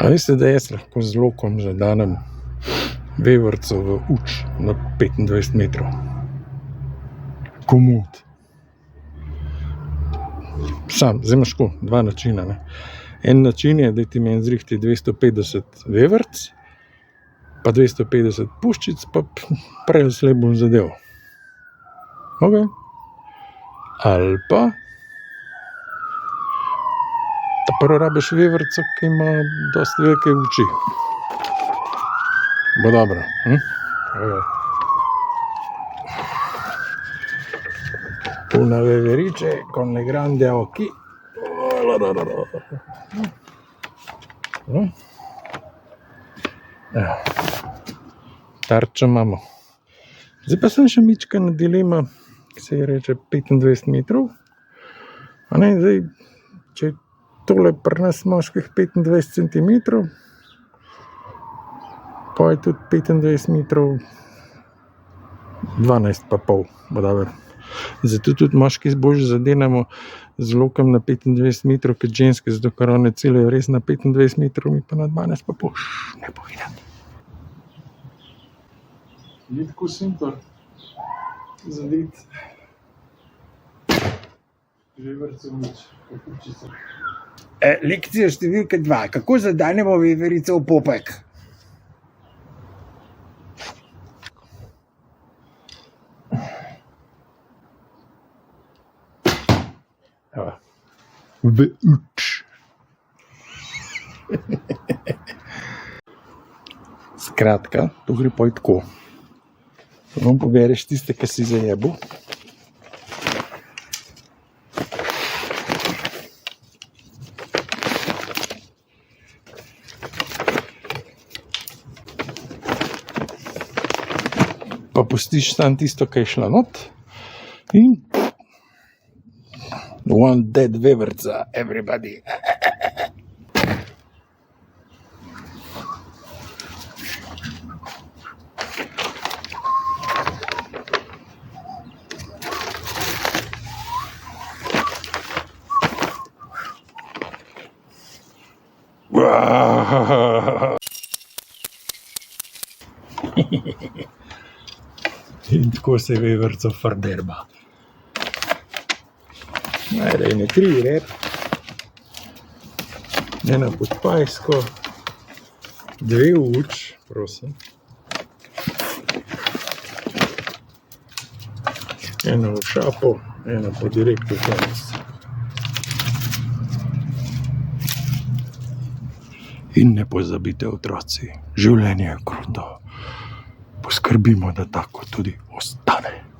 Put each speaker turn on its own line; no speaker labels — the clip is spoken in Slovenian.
A veste, da jaz lahko z lokom zadenem vevrco v uč na 25 metrov? Komod. Zdaj imaš tako, dva načina, ne. En način je, da ti meni zrihti 250 vevrc, pa 250 puščic, pa prej ali slej bom zadev. Ok. Ali pa ta prvo rabiš vevrco, ki ima dosti velike oči. Bo dobro, Una veverice con le grandi occhi. Tarčo imamo. Zdaj pa sem še mičkena dilema, ki se ji reče 25 metrov. A ne, zdaj, če je tole pri nas moških 25 centimetrov, pa je tudi 25 metrov 12 pa pol, bo dobro. Zato tudi moški boljše zadenemo z lokom na 25 metrov kot ženske, zato ker one ciljajo res na 25 metrov, mi pa na 12 pa pol. Ne bo videti. Ni tako simpel zadeti vevrco v nič, po puščicah.
Lekcija številka 2. Kako zadenemo veverico v popek?
V uč. Skratka, to gre pa tako. Prvo pobereš tiste, ki si zajebil. Pa pustiš tam tisto, ki je šla not. In one dead vevrca, everybody. In tako se vevrco farderba. Najde ene 3 rep, ena pod pajsko, 2 v uč, prosim, ena v šapo, ena po direktu konec. In ne pozabite, otroci, življenje je kruto. Poskrbimo, da tako tudi ostane.